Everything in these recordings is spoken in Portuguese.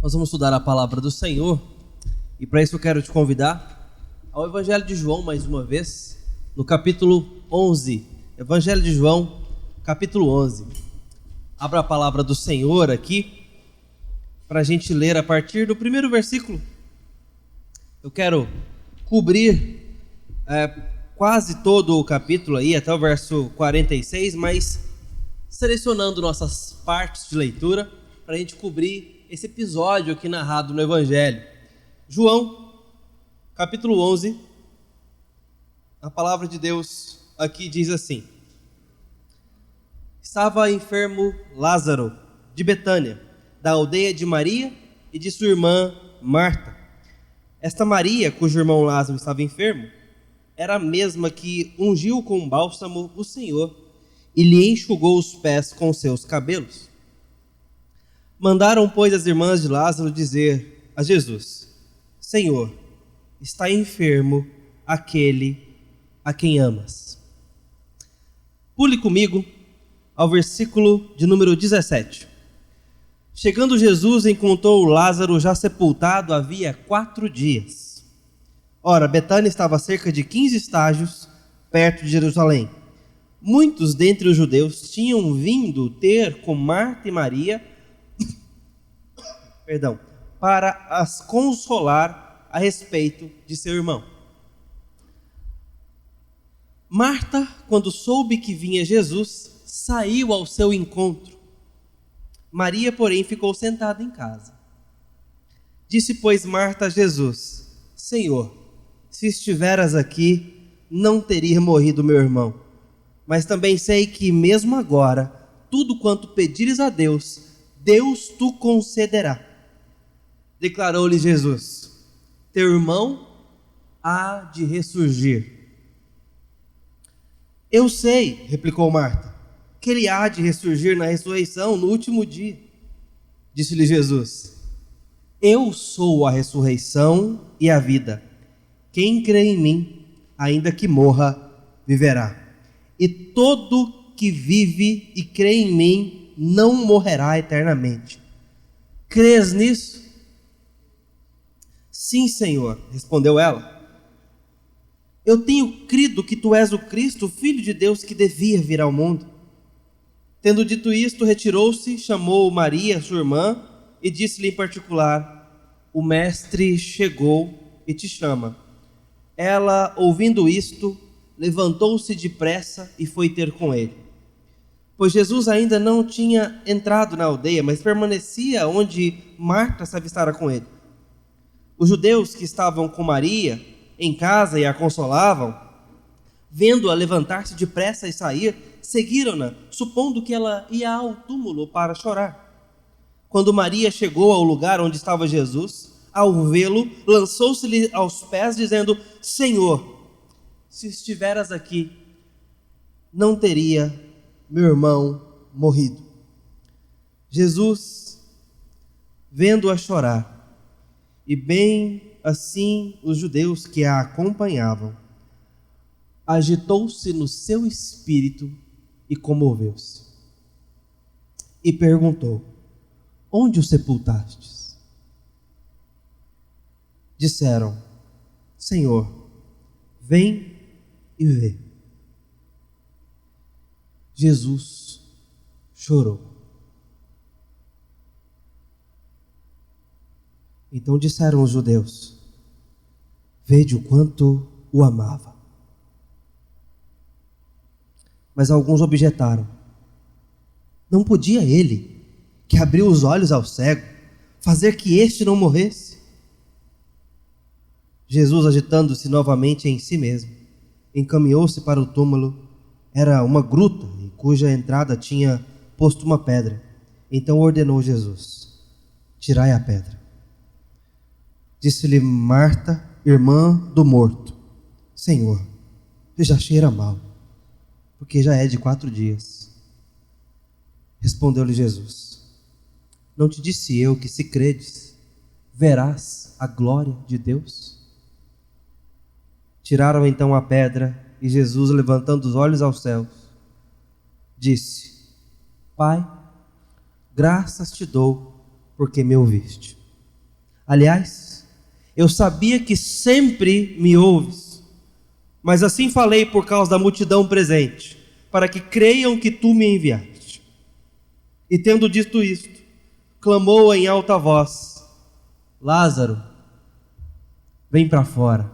Nós vamos estudar a palavra do Senhor e para isso eu quero te convidar ao Evangelho de João mais uma vez, no capítulo 11. Evangelho de João, capítulo 11. Abra a palavra do Senhor aqui para a gente ler a partir do primeiro versículo. Eu quero cobrir quase todo o capítulo aí, até o verso 46, mas selecionando nossas partes de leitura para a gente cobrir esse episódio aqui narrado no Evangelho. João, capítulo 11, a palavra de Deus aqui diz assim: Estava enfermo Lázaro, de Betânia, da aldeia de Maria e de sua irmã Marta. Esta Maria, cujo irmão Lázaro estava enfermo, era a mesma que ungiu com bálsamo o Senhor e lhe enxugou os pés com seus cabelos. Mandaram, pois, as irmãs de Lázaro dizer a Jesus: Senhor, está enfermo aquele a quem amas. Pule comigo ao versículo de número 17. Chegando Jesus, encontrou Lázaro já sepultado havia 4 dias. Ora, Betânia estava a cerca de 15 estágios perto de Jerusalém. Muitos dentre os judeus tinham vindo ter com Marta e Maria para as consolar a respeito de seu irmão. Marta, quando soube que vinha Jesus, saiu ao seu encontro. Maria, porém, ficou sentada em casa. Disse, pois, Marta a Jesus: Senhor, se estiveras aqui, não teria morrido meu irmão. Mas também sei que, mesmo agora, tudo quanto pedires a Deus, Deus tu concederá. Declarou-lhe Jesus: Teu irmão há de ressurgir. Eu sei, replicou Marta, que ele há de ressurgir na ressurreição no último dia. Disse-lhe Jesus: Eu sou a ressurreição e a vida. Quem crê em mim, ainda que morra, viverá. E todo que vive e crê em mim não morrerá eternamente. Crês nisso? Sim, Senhor, respondeu ela. Eu tenho crido que tu és o Cristo, o Filho de Deus, que devia vir ao mundo. Tendo dito isto, retirou-se, chamou Maria, sua irmã, e disse-lhe em particular: O Mestre chegou e te chama. Ela, ouvindo isto, levantou-se depressa e foi ter com ele. Pois Jesus ainda não tinha entrado na aldeia, mas permanecia onde Marta se avistara com ele. Os judeus que estavam com Maria em casa e a consolavam, vendo-a levantar-se depressa e sair, seguiram-na, supondo que ela ia ao túmulo para chorar. Quando Maria chegou ao lugar onde estava Jesus, ao vê-lo, lançou-se-lhe aos pés, dizendo: Senhor, se estiveras aqui, não teria meu irmão morrido. Jesus, vendo-a chorar, e bem assim os judeus que a acompanhavam, agitou-se no seu espírito e comoveu-se. E perguntou: Onde o sepultastes? Disseram: Senhor, vem e vê. Jesus chorou. Então disseram os judeus: Vede o quanto o amava. Mas alguns objetaram: Não podia ele, que abriu os olhos ao cego, fazer que este não morresse? Jesus, agitando-se novamente em si mesmo, encaminhou-se para o túmulo. Era uma gruta, em cuja entrada tinha posto uma pedra. Então ordenou Jesus: Tirai a pedra. Disse-lhe Marta, irmã do morto: Senhor, já cheira mal, porque já é de 4 dias. Respondeu-lhe Jesus: Não te disse eu que, se credes, verás a glória de Deus? Tiraram então a pedra, e Jesus, levantando os olhos aos céus, disse: Pai, graças te dou, porque me ouviste. Aliás, eu sabia que sempre me ouves, mas assim falei por causa da multidão presente, para que creiam que tu me enviaste. E tendo dito isto, clamou em alta voz: Lázaro, vem para fora.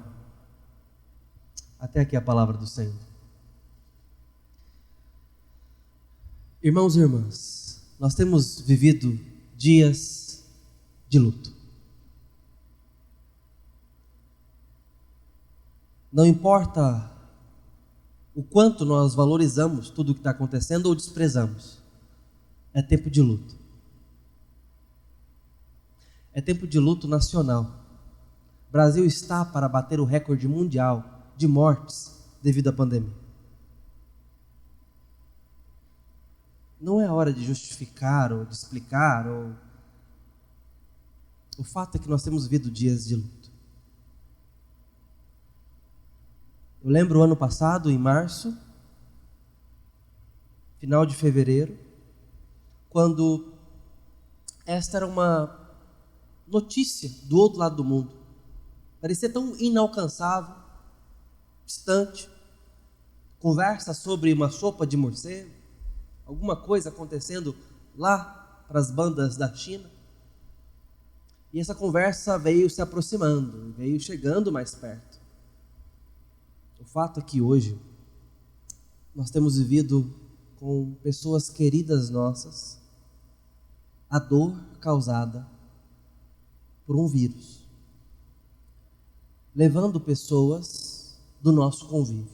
Até aqui a palavra do Senhor. Irmãos e irmãs, nós temos vivido dias de luto. Não importa o quanto nós valorizamos tudo o que está acontecendo ou desprezamos, é tempo de luto. É tempo de luto nacional. O Brasil está para bater o recorde mundial de mortes devido à pandemia. Não é hora de justificar ou de explicar. O fato é que nós temos vivido dias de luto. Eu lembro o ano passado, em março, final de fevereiro, quando esta era uma notícia do outro lado do mundo. Parecia tão inalcançável, distante. Conversa sobre uma sopa de morcego, alguma coisa acontecendo lá para as bandas da China. E essa conversa veio se aproximando, veio chegando mais perto. O fato é que hoje nós temos vivido com pessoas queridas nossas a dor causada por um vírus, levando pessoas do nosso convívio,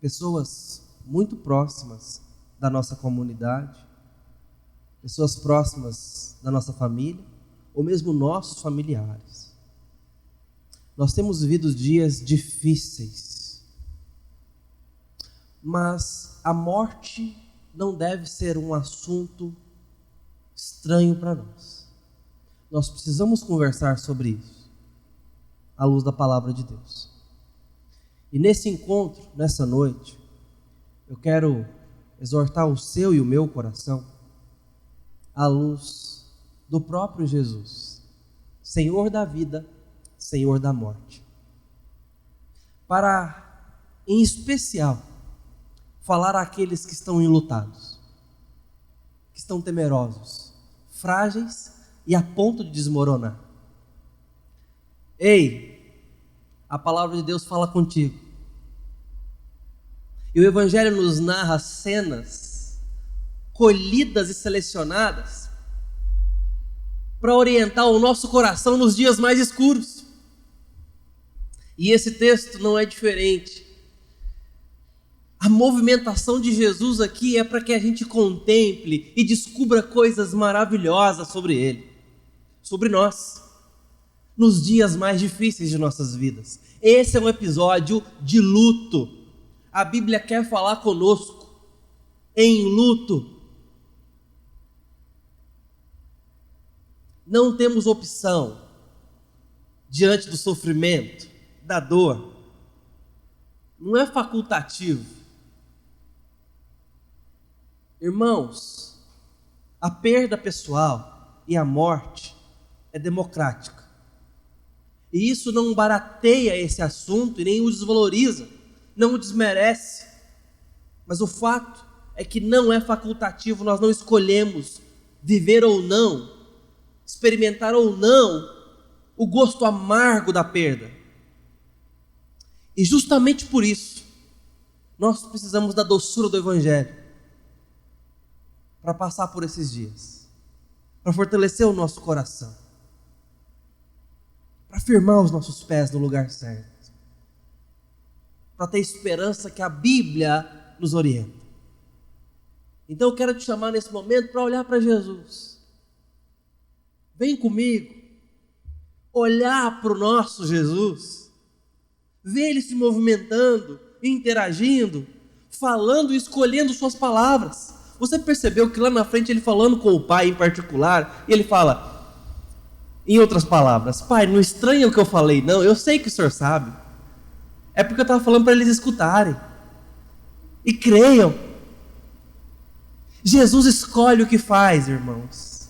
pessoas muito próximas da nossa comunidade, pessoas próximas da nossa família, ou mesmo nossos familiares. Nós temos vivido dias difíceis, mas a morte não deve ser um assunto estranho para nós. Nós precisamos conversar sobre isso, à luz da palavra de Deus. E nesse encontro, nessa noite, eu quero exortar o seu e o meu coração à luz do próprio Jesus, Senhor da vida, Senhor da morte. Para, em especial, falar àqueles que estão enlutados, que estão temerosos, frágeis e a ponto de desmoronar. Ei, a palavra de Deus fala contigo. E o Evangelho nos narra cenas colhidas e selecionadas para orientar o nosso coração nos dias mais escuros. E esse texto não é diferente. A movimentação de Jesus aqui é para que a gente contemple e descubra coisas maravilhosas sobre Ele, sobre nós, nos dias mais difíceis de nossas vidas. Esse é um episódio de luto. A Bíblia quer falar conosco em luto. Não temos opção diante do sofrimento, da dor. Não é facultativo. Irmãos, a perda pessoal e a morte é democrática. E isso não barateia esse assunto e nem o desvaloriza, não o desmerece. Mas o fato é que não é facultativo, nós não escolhemos viver ou não, experimentar ou não o gosto amargo da perda. E justamente por isso, nós precisamos da doçura do Evangelho para passar por esses dias, para fortalecer o nosso coração, para firmar os nossos pés no lugar certo, para ter esperança que a Bíblia nos orienta. Então eu quero te chamar nesse momento para olhar para Jesus. Vem comigo, olhar para o nosso Jesus, ver Ele se movimentando, interagindo, falando e escolhendo suas palavras. Você percebeu que lá na frente Ele falando com o Pai em particular, e Ele fala, em outras palavras, Pai, não estranha o que eu falei, não, eu sei que o Senhor sabe. É porque eu estava falando para eles escutarem e creiam. Jesus escolhe o que faz, irmãos.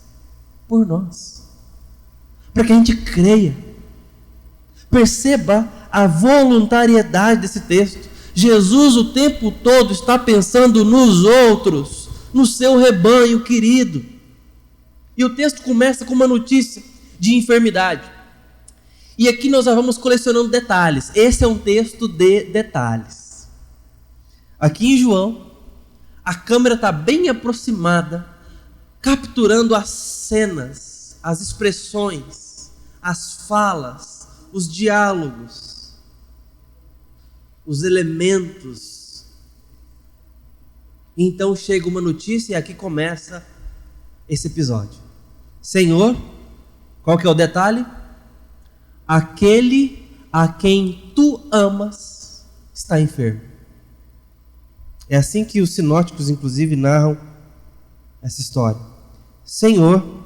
por nós, para que a gente creia. Perceba a voluntariedade desse texto. Jesus o tempo todo está pensando nos outros, no seu rebanho querido. E o texto começa com uma notícia de enfermidade. E aqui nós já vamos colecionando detalhes. Esse é um texto de detalhes. Aqui em João, a câmera está bem aproximada, capturando as cenas, as expressões, as falas, os diálogos, os elementos. Então chega uma notícia e aqui começa esse episódio. Senhor, qual que é o detalhe? Aquele a quem tu amas está enfermo. É assim que os sinóticos, inclusive, narram essa história. Senhor,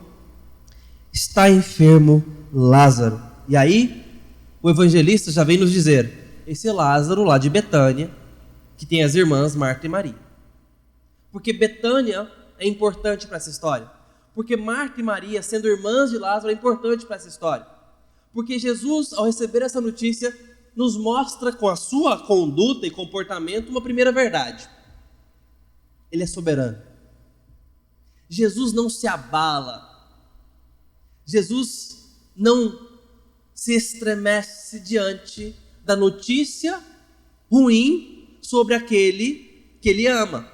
está enfermo Lázaro. E aí, o evangelista já vem nos dizer, esse Lázaro lá de Betânia, que tem as irmãs Marta e Maria. Porque Betânia é importante para essa história. Porque Marta e Maria, sendo irmãs de Lázaro, é importante para essa história. Porque Jesus, ao receber essa notícia, nos mostra com a sua conduta e comportamento uma primeira verdade. Ele é soberano. Jesus não se abala. Jesus não se estremece diante da notícia ruim sobre aquele que ele ama.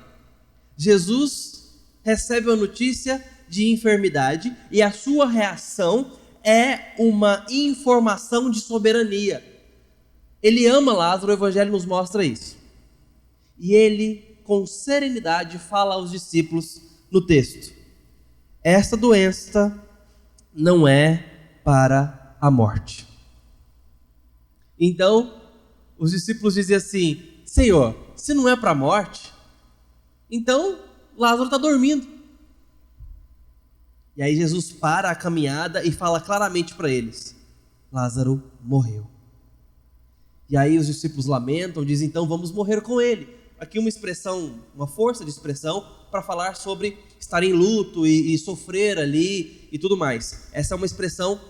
Jesus recebe uma notícia de enfermidade e a sua reação é uma informação de soberania. Ele ama Lázaro, o Evangelho nos mostra isso. E ele, com serenidade, fala aos discípulos no texto: esta doença não é para a morte. Então, os discípulos dizem assim: Senhor, se não é para a morte, então Lázaro está dormindo. E aí Jesus para a caminhada e fala claramente para eles: Lázaro morreu. E aí os discípulos lamentam, dizem: então vamos morrer com ele. Aqui uma expressão, uma força de expressão para falar sobre estar em luto e sofrer ali e tudo mais. Essa é uma expressão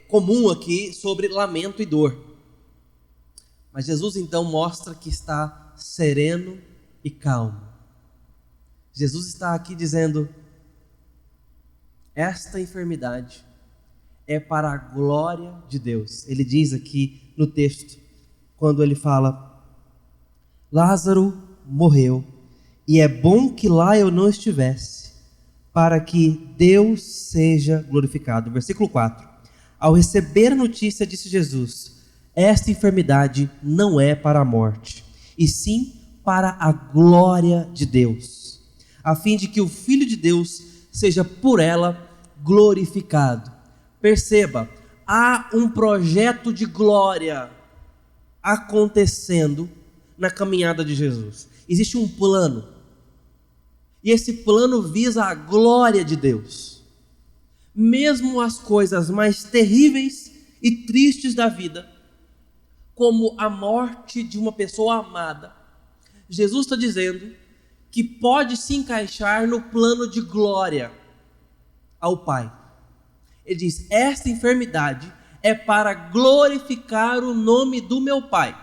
comum aqui sobre lamento e dor. Mas Jesus então mostra que está sereno e calmo. Jesus está aqui dizendo: esta enfermidade é para a glória de Deus. Ele diz aqui no texto, quando ele fala: Lázaro morreu, e é bom que lá eu não estivesse, para que Deus seja glorificado. Versículo 4. Ao receber a notícia, disse Jesus: esta enfermidade não é para a morte, e sim para a glória de Deus, a fim de que o Filho de Deus seja por ela glorificado. Perceba, há um projeto de glória acontecendo na caminhada de Jesus. Existe um plano, e esse plano visa a glória de Deus. Mesmo as coisas mais terríveis e tristes da vida, como a morte de uma pessoa amada, Jesus está dizendo que pode se encaixar no plano de glória ao Pai. Ele diz: esta enfermidade é para glorificar o nome do meu Pai.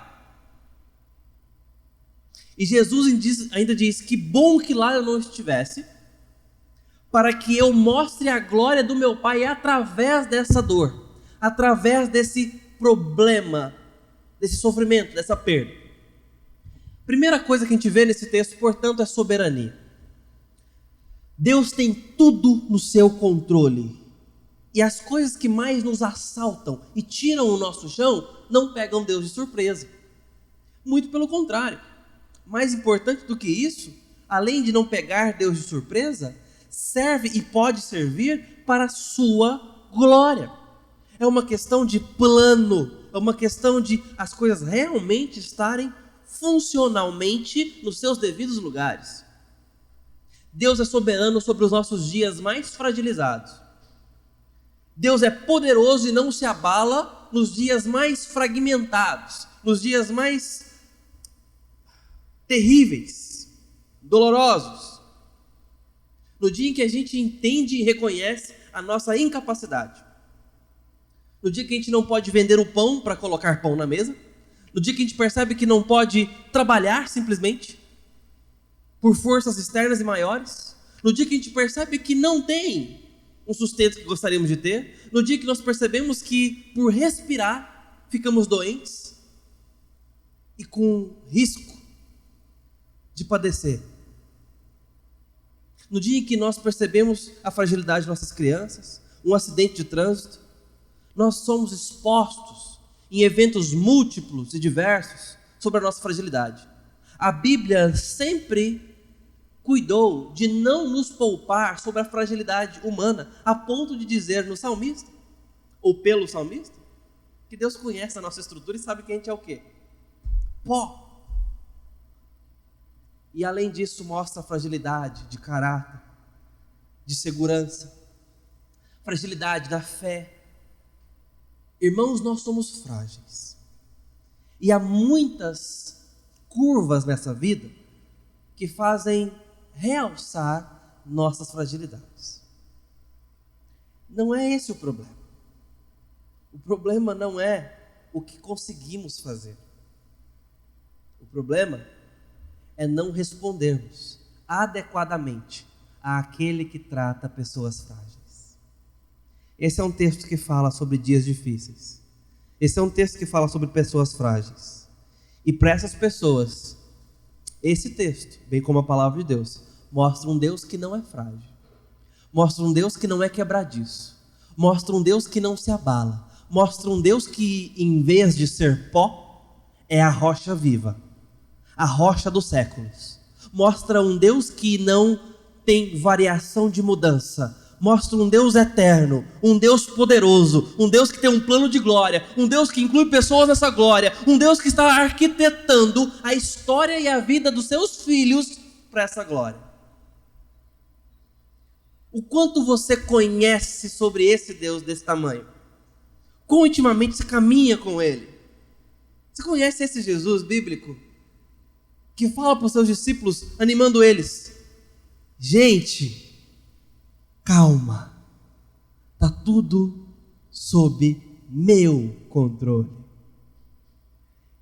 E Jesus ainda diz: que bom que lá eu não estivesse, para que eu mostre a glória do meu Pai através dessa dor, através desse problema, desse sofrimento, dessa perda. Primeira coisa que a gente vê nesse texto, portanto, é soberania. Deus tem tudo no seu controle. E as coisas que mais nos assaltam e tiram o nosso chão não pegam Deus de surpresa. Muito pelo contrário. Mais importante do que isso, além de não pegar Deus de surpresa, serve e pode servir para a sua glória. É uma questão de plano, é uma questão de as coisas realmente estarem funcionalmente nos seus devidos lugares. Deus é soberano sobre os nossos dias mais fragilizados. Deus é poderoso e não se abala nos dias mais fragmentados, nos dias mais terríveis, dolorosos. No dia em que a gente entende e reconhece a nossa incapacidade. No dia que a gente não pode vender o pão para colocar pão na mesa. No dia que a gente percebe que não pode trabalhar simplesmente por forças externas e maiores. No dia que a gente percebe que não tem um sustento que gostaríamos de ter. No dia que nós percebemos que por respirar ficamos doentes e com risco de padecer. No dia em que nós percebemos a fragilidade de nossas crianças, um acidente de trânsito, nós somos expostos em eventos múltiplos e diversos sobre a nossa fragilidade. A Bíblia sempre cuidou de não nos poupar sobre a fragilidade humana, a ponto de dizer no salmista, ou pelo salmista, que Deus conhece a nossa estrutura e sabe que a gente é o quê? Pó. E além disso mostra a fragilidade de caráter, de segurança, fragilidade da fé. Irmãos, nós somos frágeis. E há muitas curvas nessa vida que fazem realçar nossas fragilidades. Não é esse o problema. O problema não é o que conseguimos fazer. O problema é não respondermos adequadamente àquele que trata pessoas frágeis. Esse é um texto que fala sobre dias difíceis. Esse é um texto que fala sobre pessoas frágeis. E para essas pessoas, esse texto, bem como a palavra de Deus, mostra um Deus que não é frágil. Mostra um Deus que não é quebradiço. Mostra um Deus que não se abala. Mostra um Deus que, em vez de ser pó, é a rocha viva. A rocha dos séculos. Mostra um Deus que não tem variação de mudança. Mostra um Deus eterno, um Deus poderoso, um Deus que tem um plano de glória, um Deus que inclui pessoas nessa glória, um Deus que está arquitetando a história e a vida dos seus filhos para essa glória. O quanto você conhece sobre esse Deus desse tamanho? Quão intimamente você caminha com Ele? Você conhece esse Jesus bíblico? Que fala para os seus discípulos, animando eles: gente, calma, está tudo sob meu controle.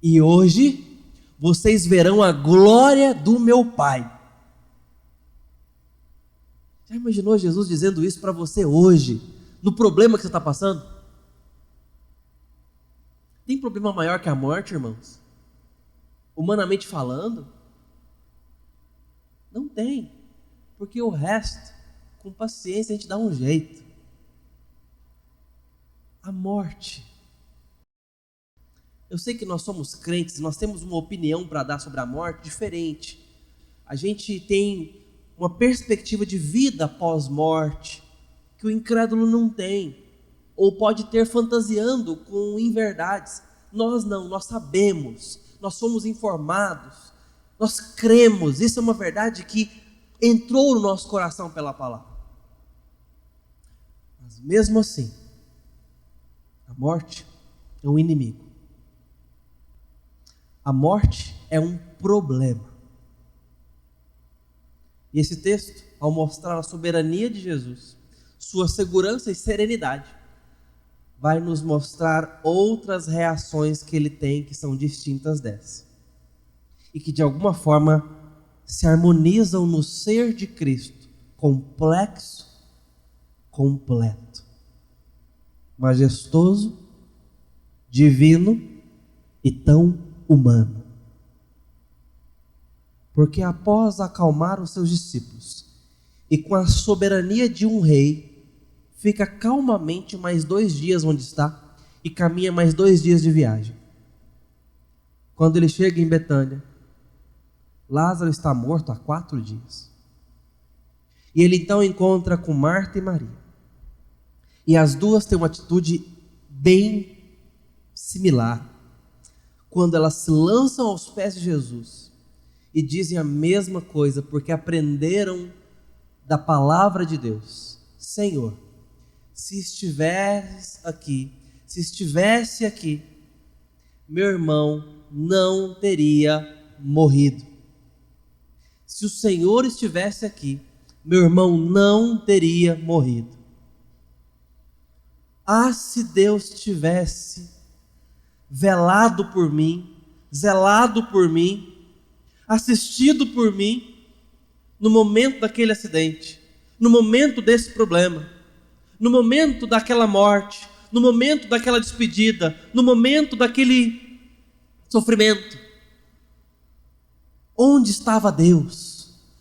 E hoje vocês verão a glória do meu Pai. Já imaginou Jesus dizendo isso para você hoje, no problema que você está passando? Tem problema maior que a morte, irmãos? Humanamente falando? Não tem, porque o resto, com paciência, a gente dá um jeito. A morte. Eu sei que nós somos crentes, nós temos uma opinião para dar sobre a morte diferente. A gente tem uma perspectiva de vida após morte que o incrédulo não tem, ou pode ter fantasiando com inverdades. Nós não, nós sabemos, nós somos informados, nós cremos. Isso é uma verdade que entrou no nosso coração pela palavra. Mas mesmo assim, a morte é um inimigo. A morte é um problema. E esse texto, ao mostrar a soberania de Jesus, sua segurança e serenidade, vai nos mostrar outras reações que ele tem que são distintas dessa. E que de alguma forma se harmonizam no ser de Cristo, complexo, completo, majestoso, divino e tão humano. Porque após acalmar os seus discípulos e com a soberania de um rei, fica calmamente mais 2 dias onde está e caminha mais 2 dias de viagem. Quando ele chega em Betânia, Lázaro está morto há 4 dias. E ele então encontra com Marta e Maria. E as duas têm uma atitude bem similar. Quando elas se lançam aos pés de Jesus e dizem a mesma coisa, porque aprenderam da palavra de Deus: Senhor, se estivesse aqui, meu irmão não teria morrido. Se o Senhor estivesse aqui, meu irmão não teria morrido. Ah, se Deus tivesse velado por mim, zelado por mim, assistido por mim, no momento daquele acidente, no momento desse problema, no momento daquela morte, no momento daquela despedida, no momento daquele sofrimento. Onde estava Deus?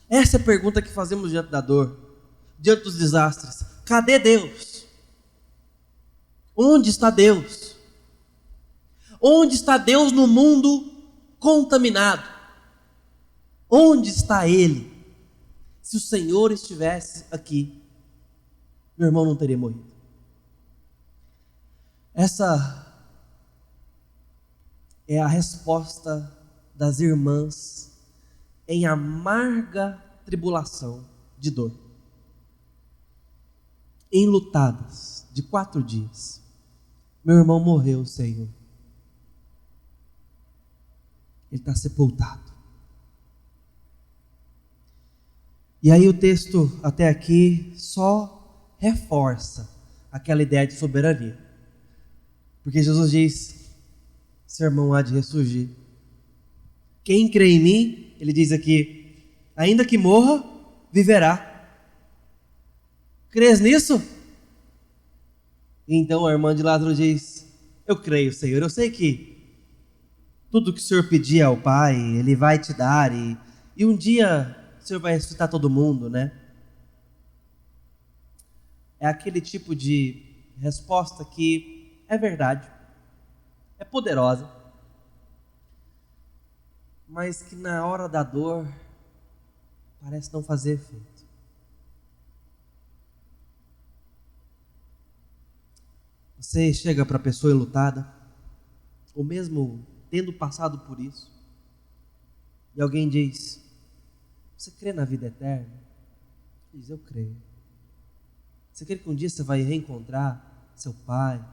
Essa é a pergunta que fazemos diante da dor, diante dos desastres. Cadê Deus? Onde está Deus? Onde está Deus no mundo contaminado? Onde está Ele? Se o Senhor estivesse aqui, meu irmão não teria morrido. Essa é a resposta das irmãs em amarga tribulação de dor, enlutadas de 4 dias. Meu irmão morreu, Senhor. Ele está sepultado. E aí o texto até aqui só reforça aquela ideia de soberania. Porque Jesus diz, seu irmão há de ressurgir. Quem crê em mim, ele diz aqui, ainda que morra, viverá. Crês nisso? Então a irmã de Lázaro diz, eu creio, Senhor, eu sei que tudo que o Senhor pedir ao Pai, Ele vai te dar, e um dia o Senhor vai ressuscitar todo mundo, né? É aquele tipo de resposta que é verdade, é poderosa, mas que na hora da dor parece não fazer efeito. Você chega para a pessoa enlutada, ou mesmo tendo passado por isso, e alguém diz, você crê na vida eterna? Ele diz, eu creio. Você crê que um dia você vai reencontrar seu pai,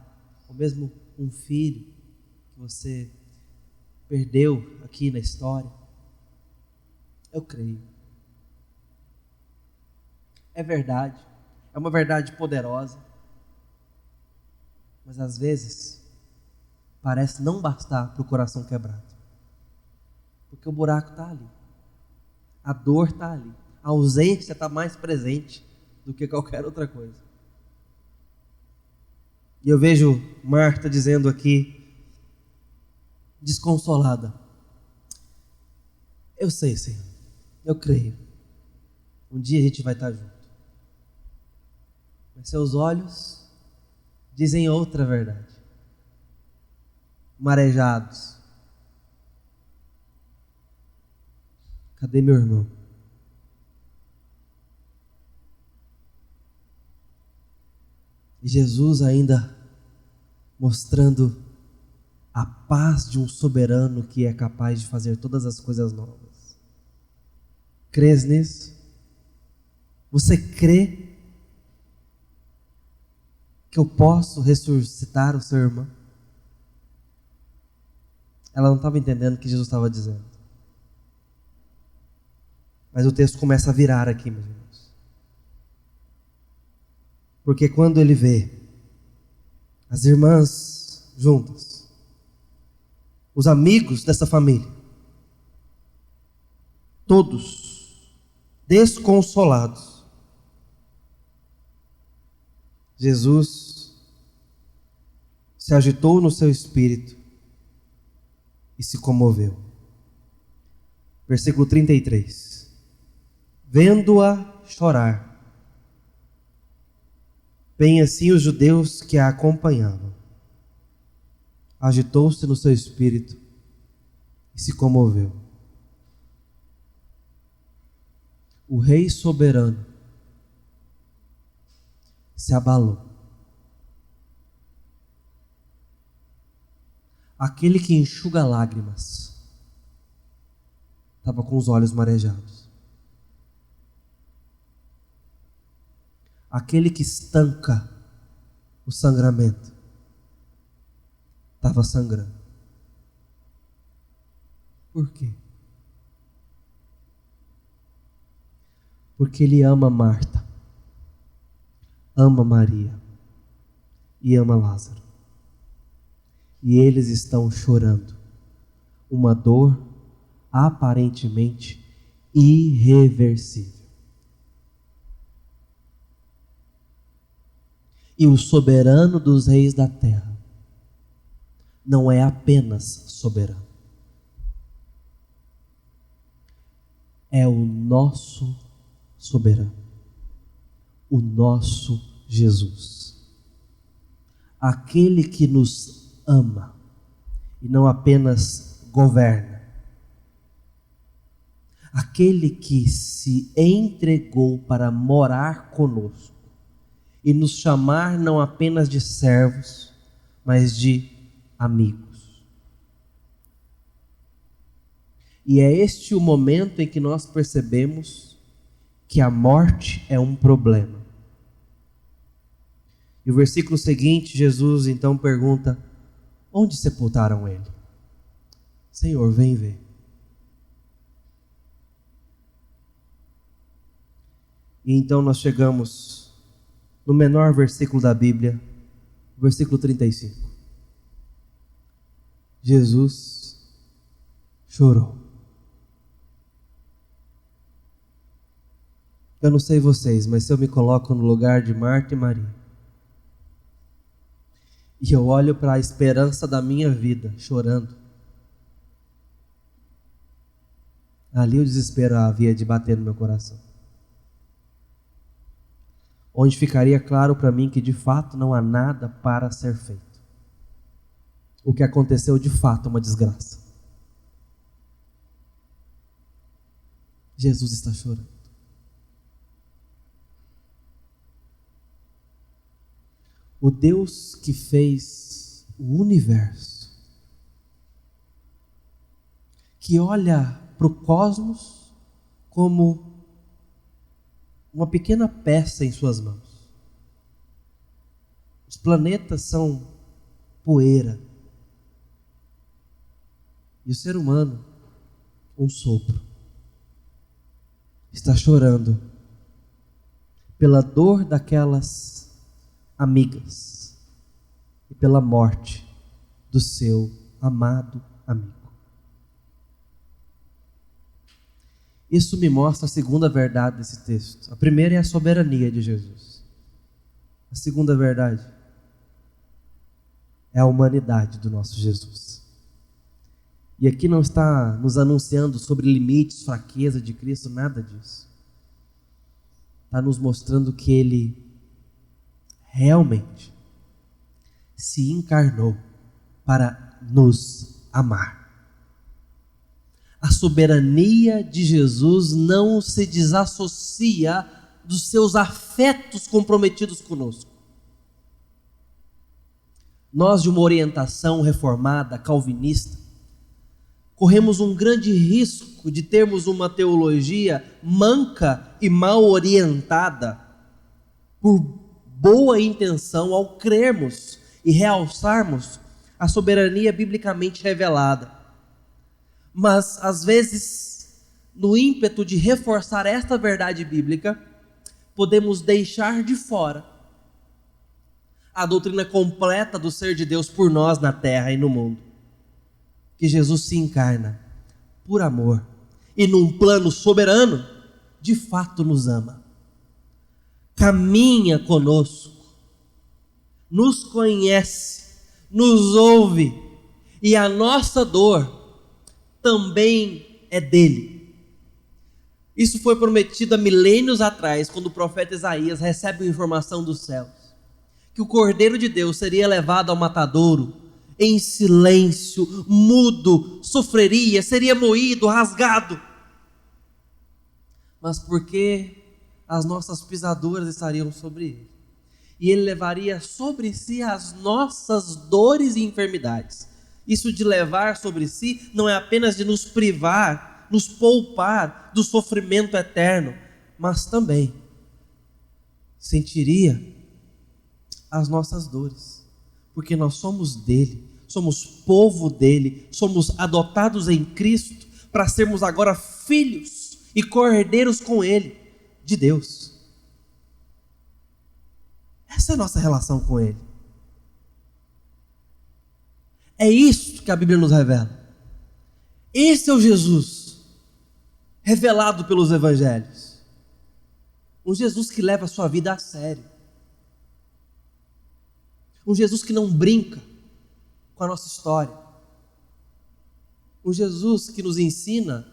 ou mesmo um filho que você perdeu aqui na história? Eu creio. É verdade, é uma verdade poderosa, mas às vezes parece não bastar para o coração quebrado, porque o buraco está ali, a dor está ali, a ausência está mais presente do que qualquer outra coisa. E eu vejo Marta dizendo aqui, desconsolada, eu sei, Senhor, eu creio, um dia a gente vai estar junto, mas seus olhos dizem outra verdade, marejados. Cadê meu irmão? E Jesus ainda mostrando a paz de um soberano que é capaz de fazer todas as coisas novas. Crês nisso? Você crê que eu posso ressuscitar o seu irmão? Ela não estava entendendo o que Jesus estava dizendo. Mas o texto começa a virar aqui, meus irmãos. Porque quando ele vê as irmãs juntas, os amigos dessa família, todos desconsolados, Jesus se agitou no seu espírito e se comoveu. Versículo 33. Vendo-a chorar, bem assim os judeus que a acompanhavam, agitou-se no seu espírito e se comoveu. O Rei soberano se abalou. Aquele que enxuga lágrimas estava com os olhos marejados. Aquele que estanca o sangramento estava sangrando. Por quê? Porque Ele ama Marta, ama Maria e ama Lázaro. E eles estão chorando uma dor aparentemente irreversível. E o soberano dos reis da terra não é apenas soberano, é o nosso soberano, o nosso Jesus, aquele que nos ama e não apenas governa, aquele que se entregou para morar conosco e nos chamar não apenas de servos, mas de amigos. E é este o momento em que nós percebemos que a morte é um problema. E o versículo seguinte, Jesus então pergunta: onde sepultaram ele? Senhor, vem ver. E então nós chegamos no menor versículo da Bíblia, versículo 35. Jesus chorou. Eu não sei vocês, mas se eu me coloco no lugar de Marta e Maria, e eu olho para a esperança da minha vida chorando, ali o desespero havia de bater no meu coração. Onde ficaria claro para mim que de fato não há nada para ser feito. O que aconteceu de fato é uma desgraça. Jesus está chorando. O Deus que fez o universo, que olha para o cosmos como uma pequena peça em suas mãos. Os planetas são poeira. E o ser humano, um sopro. Está chorando pela dor daquelas amigas e pela morte do seu amado amigo. Isso me mostra a segunda verdade desse texto. A primeira é a soberania de Jesus. A segunda verdade é a humanidade do nosso Jesus. E aqui não está nos anunciando sobre limites, fraqueza de Cristo, nada disso. Está nos mostrando que Ele realmente se encarnou para nos amar. A soberania de Jesus não se desassocia dos seus afetos comprometidos conosco. Nós, de uma orientação reformada, calvinista, corremos um grande risco de termos uma teologia manca e mal orientada por boa intenção ao crermos e realçarmos a soberania biblicamente revelada. Mas, às vezes, no ímpeto de reforçar esta verdade bíblica, podemos deixar de fora a doutrina completa do ser de Deus por nós na terra e no mundo. Que Jesus se encarna por amor e num plano soberano, de fato nos ama. Caminha conosco, nos conhece, nos ouve, e a nossa dor também é dele. Isso foi prometido há milênios atrás, quando o profeta Isaías recebe a informação dos céus, que o Cordeiro de Deus seria levado ao matadouro, em silêncio, mudo, sofreria, seria moído, rasgado. Mas porque as nossas pisaduras estariam sobre ele, e ele levaria sobre si as nossas dores e enfermidades. Isso de levar sobre si não é apenas de nos privar, nos poupar do sofrimento eterno, mas também sentiria as nossas dores, porque nós somos dele, somos povo dele, somos adotados em Cristo para sermos agora filhos e cordeiros com ele. de Deus. Essa é a nossa relação com Ele. É isso que a Bíblia nos revela. Esse é o Jesus revelado pelos evangelhos. Um Jesus que leva a sua vida a sério. Um Jesus que não brinca com a nossa história. Um Jesus que nos ensina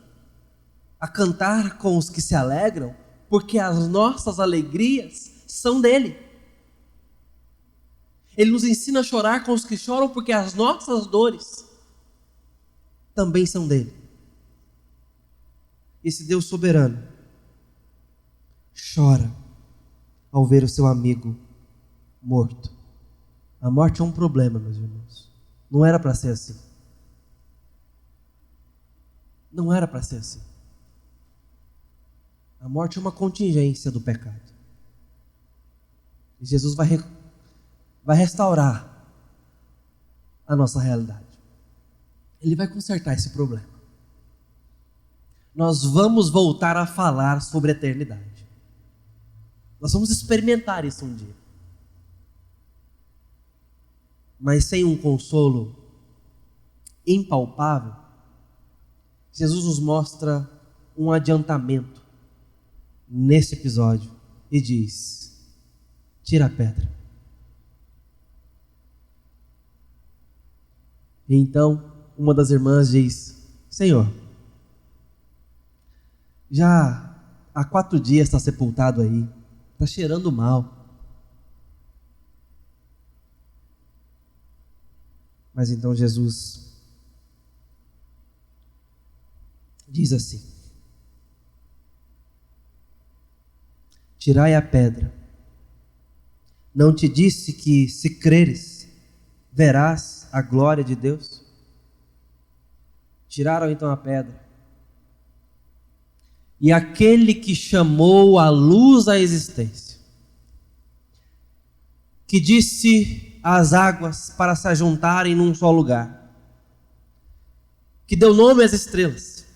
a cantar com os que se alegram, porque as nossas alegrias são dele. Ele nos ensina a chorar com os que choram, porque as nossas dores também são dele. Esse Deus soberano chora ao ver o seu amigo morto. A morte é um problema, meus irmãos. Não era para ser assim. Não era para ser assim. A morte é uma contingência do pecado. E Jesus vai restaurar a nossa realidade. Ele vai consertar esse problema. Nós vamos voltar a falar sobre a eternidade. Nós vamos experimentar isso um dia. Mas sem um consolo impalpável, Jesus nos mostra um adiantamento nesse episódio e diz: tira a pedra. E então uma das irmãs diz: Senhor, já há 4 dias está sepultado aí, está cheirando mal. Mas então Jesus diz assim: tirai a pedra. Não te disse que, se creres, verás a glória de Deus? Tiraram então a pedra. E aquele que chamou a luz à existência, que disse as águas para se ajuntarem num só lugar, que deu nome às estrelas,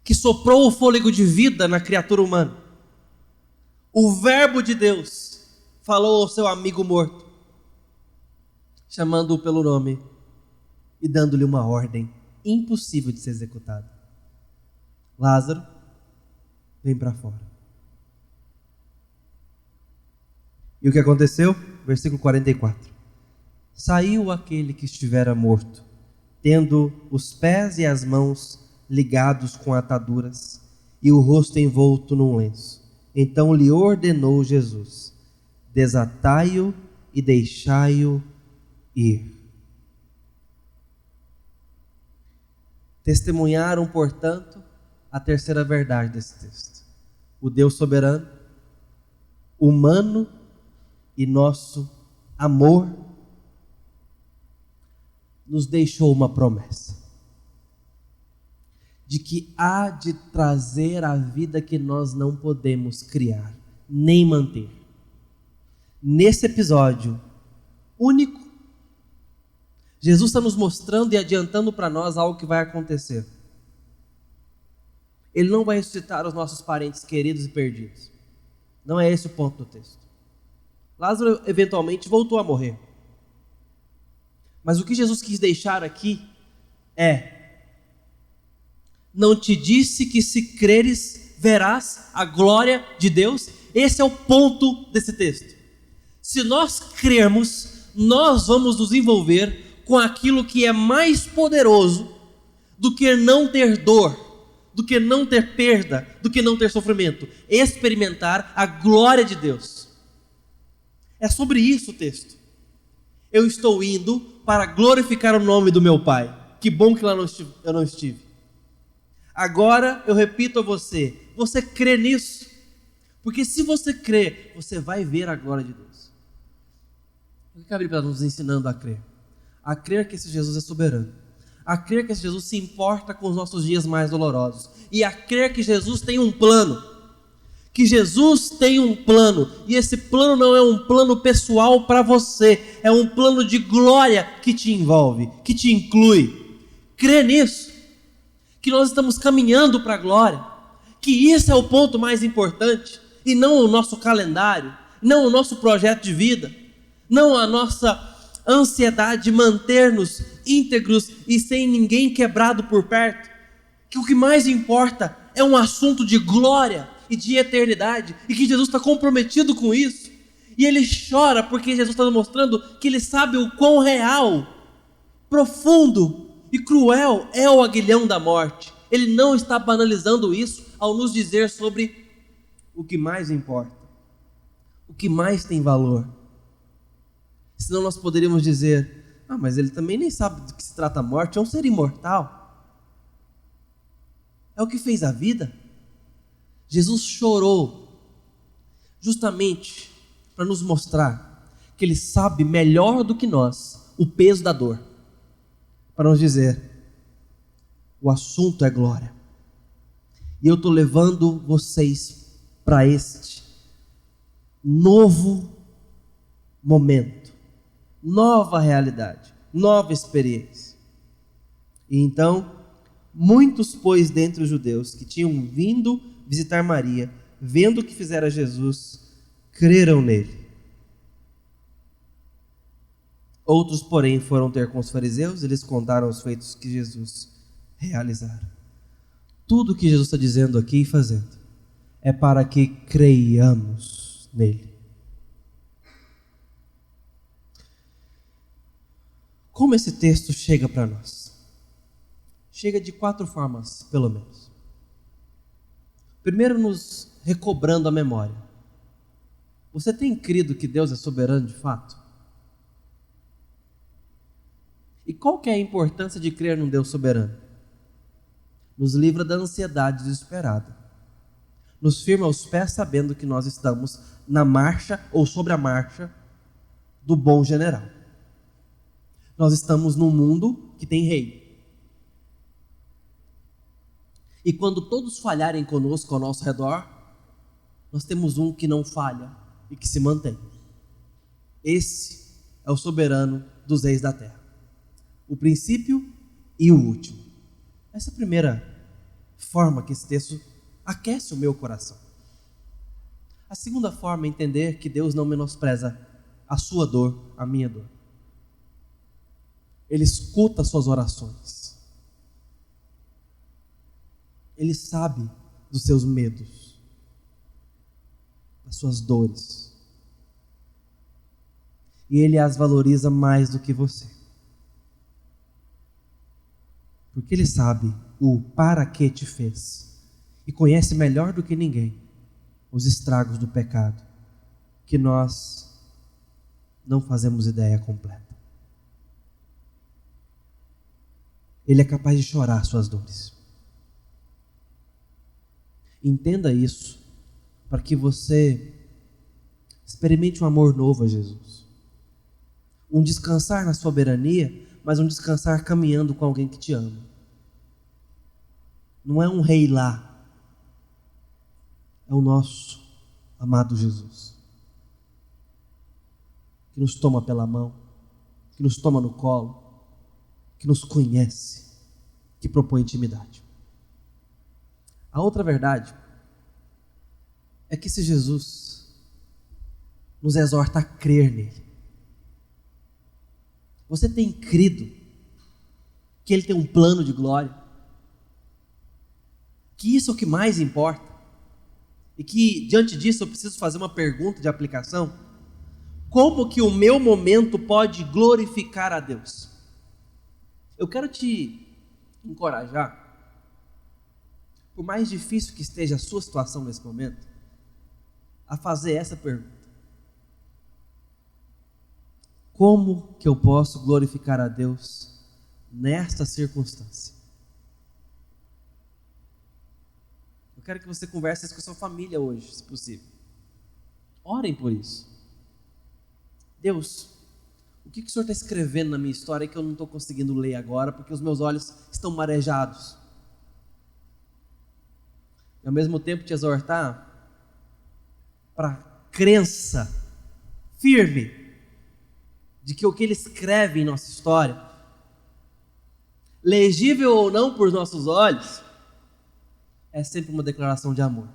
que soprou o fôlego de vida na criatura humana, o Verbo de Deus falou ao seu amigo morto, chamando-o pelo nome e dando-lhe uma ordem impossível de ser executada: Lázaro, vem para fora. E o que aconteceu? Versículo 44. Saiu aquele que estivera morto, tendo os pés e as mãos ligados com ataduras e o rosto envolto num lenço. Então lhe ordenou Jesus: desatai-o e deixai-o ir. Testemunharam, portanto, a terceira verdade desse texto: o Deus soberano, humano e nosso amor nos deixou uma promessa de que há de trazer a vida que nós não podemos criar nem manter. Nesse episódio único, Jesus está nos mostrando e adiantando para nós algo que vai acontecer. Ele não vai ressuscitar os nossos parentes queridos e perdidos. Não é esse o ponto do texto. Lázaro eventualmente voltou a morrer. Mas o que Jesus quis deixar aqui é: não te disse que, se creres, verás a glória de Deus? Esse é o ponto desse texto. Se nós crermos, nós vamos nos envolver com aquilo que é mais poderoso do que não ter dor, do que não ter perda, do que não ter sofrimento: experimentar a glória de Deus. É sobre isso o texto. Eu estou indo para glorificar o nome do meu Pai. Que bom que lá eu não estive. Agora eu repito a você: você crê nisso? Porque se você crê, você vai ver a glória de Deus. O que a Bíblia está nos ensinando a crer? A crer que esse Jesus é soberano, a crer que esse Jesus se importa com os nossos dias mais dolorosos, e a crer que Jesus tem um plano. Que Jesus tem um plano, e esse plano não é um plano pessoal para você, é um plano de glória que te envolve, que te inclui. Crê nisso, que nós estamos caminhando para a glória, que isso é o ponto mais importante, e não o nosso calendário, não o nosso projeto de vida, não a nossa ansiedade de manter-nos íntegros e sem ninguém quebrado por perto, que o que mais importa é um assunto de glória e de eternidade, e que Jesus está comprometido com isso, e ele chora porque Jesus está mostrando que ele sabe o quão real, profundo e cruel é o aguilhão da morte. Ele não está banalizando isso ao nos dizer sobre o que mais importa, o que mais tem valor. Senão nós poderíamos dizer, mas ele também nem sabe do que se trata a morte, é um ser imortal. É o que fez a vida. Jesus chorou justamente para nos mostrar que ele sabe melhor do que nós o peso da dor, para nos dizer, o assunto é glória. E eu estou levando vocês para este novo momento, nova realidade, nova experiência. E então, muitos, pois, dentre os judeus que tinham vindo visitar Maria, vendo o que fizera Jesus, creram nele. Outros, porém, foram ter com os fariseus e lhes contaram os feitos que Jesus realizara. Tudo o que Jesus está dizendo aqui e fazendo é para que creiamos nele. Como esse texto chega para nós? Chega de 4 formas, pelo menos. Primeiro, nos recobrando a memória. Você tem crido que Deus é soberano de fato? E qual que é a importância de crer num Deus soberano? Nos livra da ansiedade desesperada. Nos firma aos pés sabendo que nós estamos na marcha ou sobre a marcha do bom general. Nós estamos num mundo que tem rei. E quando todos falharem conosco ao nosso redor, nós temos um que não falha e que se mantém. Esse é o soberano dos reis da terra. O princípio e o último. Essa é a primeira forma que esse texto aquece o meu coração. A segunda forma é entender que Deus não menospreza a sua dor, a minha dor. Ele escuta as suas orações. Ele sabe dos seus medos, das suas dores. E Ele as valoriza mais do que você. Porque Ele sabe o para que te fez. E conhece melhor do que ninguém os estragos do pecado, que nós não fazemos ideia completa. Ele é capaz de chorar suas dores. Entenda isso, para que você experimente um amor novo a Jesus. Um descansar na soberania, mas um descansar caminhando com alguém que te ama. Não é um rei lá, é o nosso amado Jesus, que nos toma pela mão, que nos toma no colo, que nos conhece, que propõe intimidade. A outra verdade é que esse Jesus nos exorta a crer nele. Você tem crido que ele tem um plano de glória? Que isso é o que mais importa? E que diante disso eu preciso fazer uma pergunta de aplicação? Como que o meu momento pode glorificar a Deus? Eu quero te encorajar, por mais difícil que esteja a sua situação nesse momento, a fazer essa pergunta. Como que eu posso glorificar a Deus nesta circunstância? Eu quero que você converse isso com a sua família hoje, se possível. Orem por isso. Deus, o que o Senhor está escrevendo na minha história que eu não estou conseguindo ler agora, porque os meus olhos estão marejados? E ao mesmo tempo te exortar para crença firme de que o que Ele escreve em nossa história, legível ou não por nossos olhos, é sempre uma declaração de amor.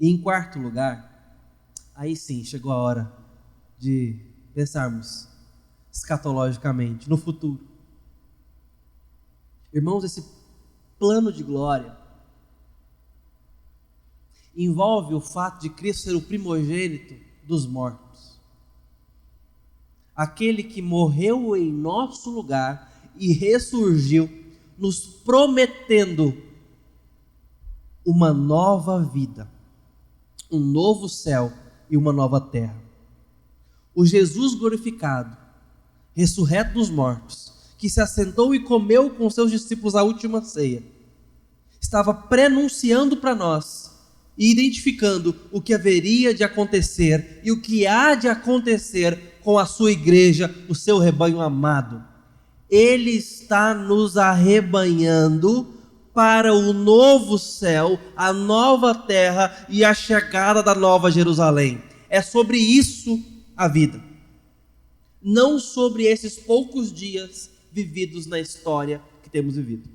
E em quarto lugar, aí sim chegou a hora de pensarmos escatologicamente no futuro. Irmãos, esse plano de glória envolve o fato de Cristo ser o primogênito dos mortos. Aquele que morreu em nosso lugar e ressurgiu, nos prometendo uma nova vida, um novo céu e uma nova terra. O Jesus glorificado, ressurreto dos mortos, que se assentou e comeu com seus discípulos a última ceia, estava prenunciando para nós e identificando o que haveria de acontecer e o que há de acontecer com a sua igreja, o seu rebanho amado. Ele está nos arrebanhando para o novo céu, a nova terra e a chegada da nova Jerusalém. É sobre isso a vida. Não sobre esses poucos dias vividos na história que temos vivido.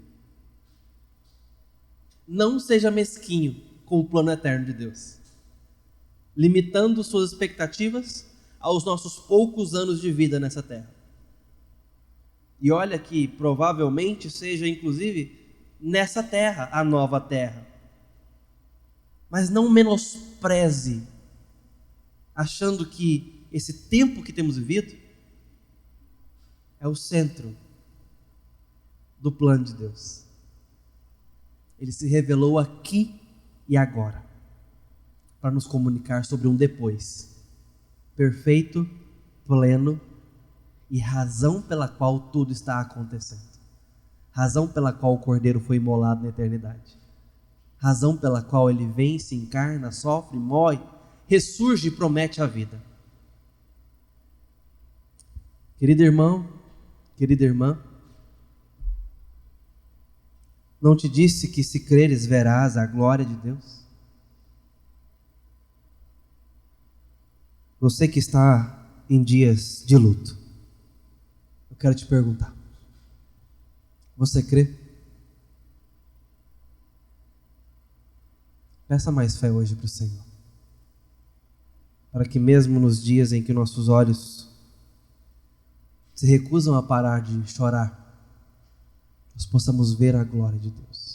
Não seja mesquinho com o plano eterno de Deus, limitando suas expectativas aos nossos poucos anos de vida nessa terra. E olha que provavelmente seja inclusive nessa terra, a nova terra. Mas não menospreze, achando que esse tempo que temos vivido é o centro do plano de Deus. Ele se revelou aqui e agora, para nos comunicar sobre um depois, perfeito, pleno e razão pela qual tudo está acontecendo. Razão pela qual o Cordeiro foi imolado na eternidade. Razão pela qual ele vem, se encarna, sofre, morre, ressurge e promete a vida. Querido irmão, querida irmã, não te disse que se creres verás a glória de Deus? Você que está em dias de luto, eu quero te perguntar, você crê? Peça mais fé hoje para o Senhor, para que mesmo nos dias em que nossos olhos se recusam a parar de chorar, nós possamos ver a glória de Deus.